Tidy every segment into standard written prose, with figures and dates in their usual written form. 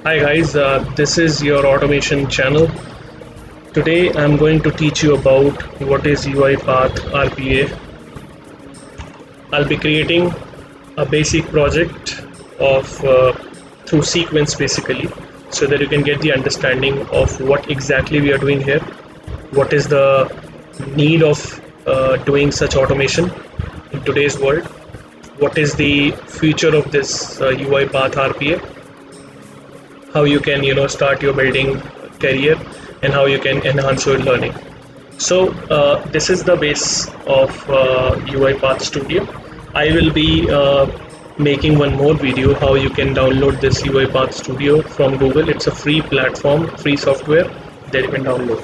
Hi guys, this is your automation channel. Today I'm going to teach you about what is UiPath RPA. I'll be creating a basic project of through sequence basically, so that you can get the understanding of what exactly we are doing here, what is the need of doing such automation in today's world, what is the future of this UiPath RPA, how you can start your building career, and how you can enhance your learning. So this is the base of UiPath Studio. I will be making one more video how you can download this UiPath Studio from Google. It's a free platform, free software that you can download.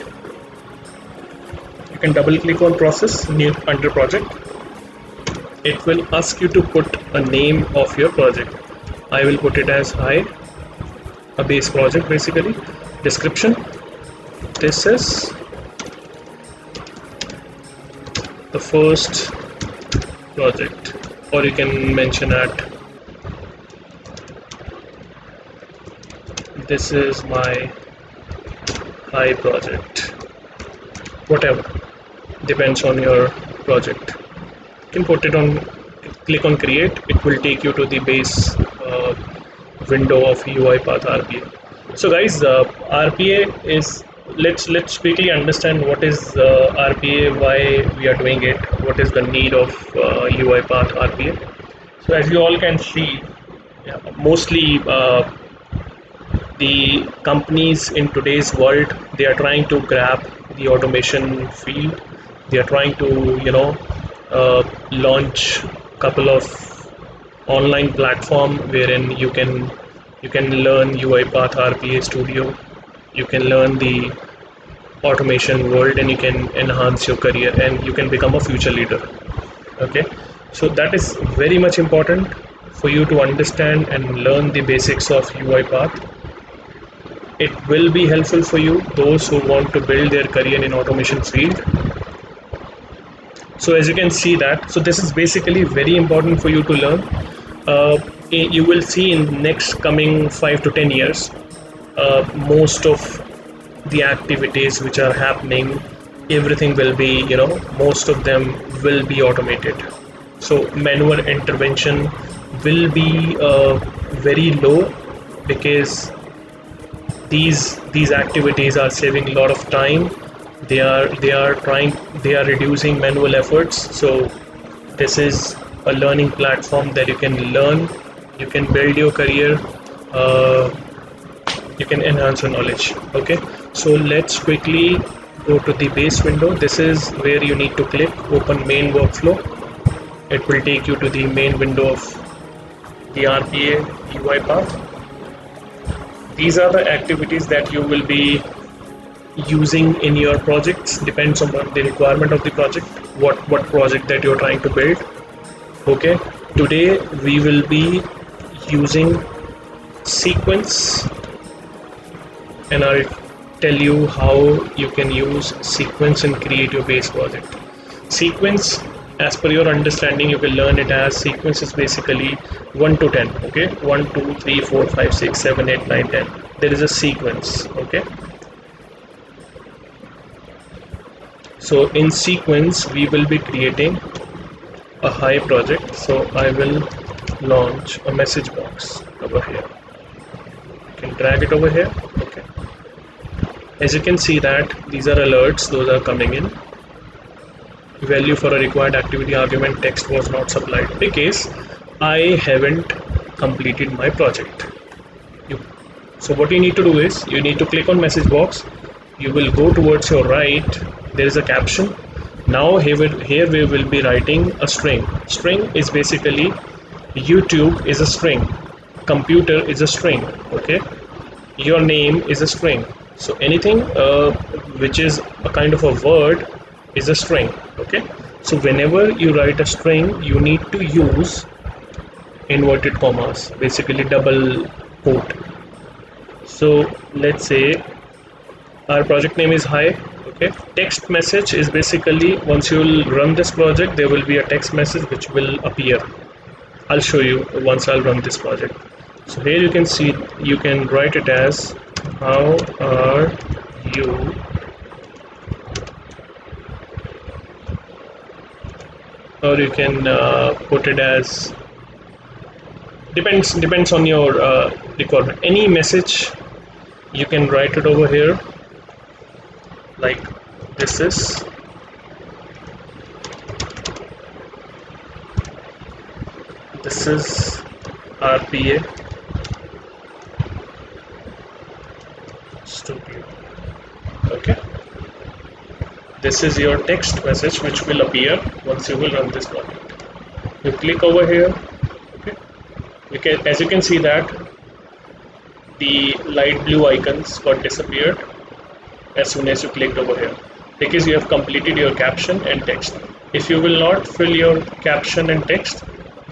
You can double click on process new under project. It will ask you to put a name of your project. I will put it as Hi, a base project basically. Description: this is the first project, or you can mention at this is my Hi project, whatever, depends on your project. You can put it on, click on create. It will take you to the base window of UiPath RPA. So guys, RPA is, let's quickly understand what is RPA, why we are doing it, what is the need of UiPath RPA. So as you all can see, mostly the companies in today's world, they are trying to grab the automation field. They are trying to launch couple of online platform wherein you can learn UiPath RPA Studio. You can learn the automation world, and you can enhance your career, and you can become a future leader. Okay, so that is very much important for you to understand and learn the basics of UiPath. It will be helpful for you, those who want to build their career in automation field. So as you can see that, so this is basically very important for you to learn. You will see in next coming 5 to 10 years, most of the activities which are happening, everything will be, most of them will be automated. So manual intervention will be very low, because these activities are saving a lot of time. They are reducing manual efforts. So this is a learning platform that you can learn, you can build your career, you can enhance your knowledge. Okay, so let's quickly go to the base window. This is where you need to click open main workflow. It will take you to the main window of the RPA UiPath. These are the activities that you will be using in your projects. Depends on the requirement of the project, what project that you're trying to build. Okay, today we will be using sequence, and I'll tell you how you can use sequence and create your base project. Sequence, as per your understanding, you will learn it as sequence is basically 1 to 10. Okay, 1 2 3 4 5 6 7 8 9 10. There is a sequence. Okay, so in sequence we will be creating a Hi project. So I will launch a message box over here. You can drag it over here. Okay, as you can see that these are alerts, those are coming in. Value for a required activity argument text was not supplied because I haven't completed my project. So what you need to do is, you need to click on message box. You will go towards your right, there is a caption. Now here we will be writing a string. String is basically, YouTube is a string, computer is a string. Okay, your name is a string. So anything which is a kind of a word is a string. Okay, so whenever you write a string, you need to use inverted commas, basically double quote. So let's say our project name is Hi. Okay, text message is basically, once you will run this project, there will be a text message which will appear. I'll show you once I'll run this project. So here you can see, you can write it as how are you or you can put it as depends on your requirement. Any message you can write it over here like this is RPA Studio. Okay, this is your text message which will appear once you will run this project. You click over here. Okay, as you can see that the light blue icons got disappeared as soon as you clicked over here, because you have completed your caption and text. If you will not fill your caption and text,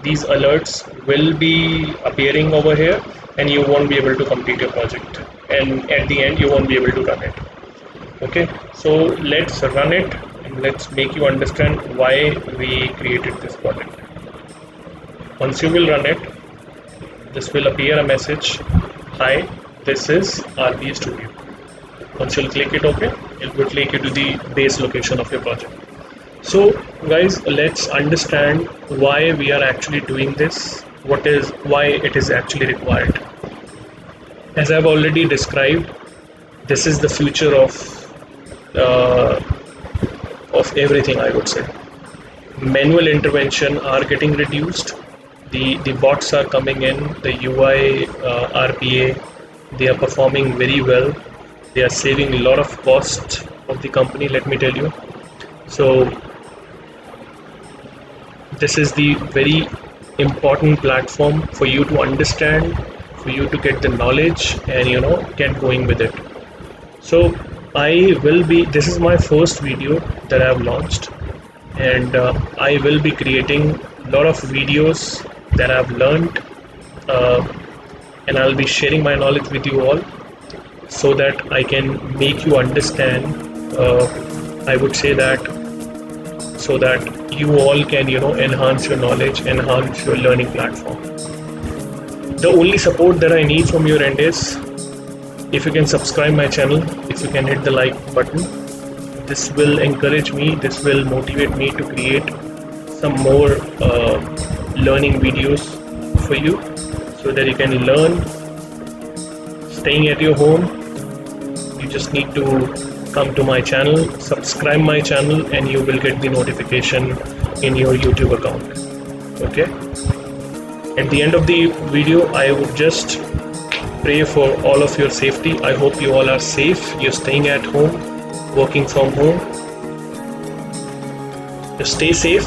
these alerts will be appearing over here and you won't be able to complete your project, and at the end you won't be able to run it. Okay, so let's run it and let's make you understand why we created this project. Once you will run it, this will appear a message, hi, this is RPA Studio. Once you'll click it OK, it will take you to the base location of your project. So guys, let's understand why we are actually doing this, why it is actually required. As I've already described, this is the future of everything, I would say. Manual intervention are getting reduced. The bots are coming in, the UI, RPA, they are performing very well. They are saving a lot of cost of the company, let me tell you. So this is the very important platform for you to understand, for you to get the knowledge and get going with it. So this is my first video that I have launched, and I will be creating a lot of videos that I've learned, and I'll be sharing my knowledge with you all so that I can make you understand, I would say that, so that you all can enhance your knowledge, enhance your learning platform. The only support that I need from your end is if you can subscribe my channel, if you can hit the like button. This will encourage me, this will motivate me to create some more learning videos for you, so that you can learn staying at your home. You just need to come to my channel, subscribe my channel, and you will get the notification in your YouTube account. Okay, at the end of the video, I would just pray for all of your safety. I hope you all are safe, you're staying at home, working from home. Just stay safe,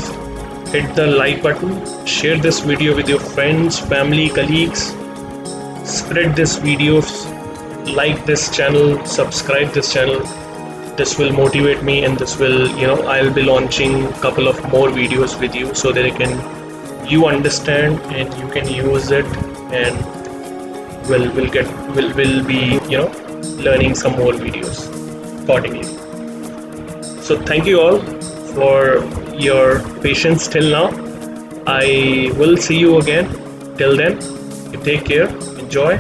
hit the like button, share this video with your friends, family, colleagues, spread this video, like this channel, subscribe this channel. This will motivate me, and this will, I'll be launching a couple of more videos with you so that you understand and you can use it, and we'll be learning some more videos accordingly. So thank you all for your patience till now. I will see you again. Till then, you take care, enjoy.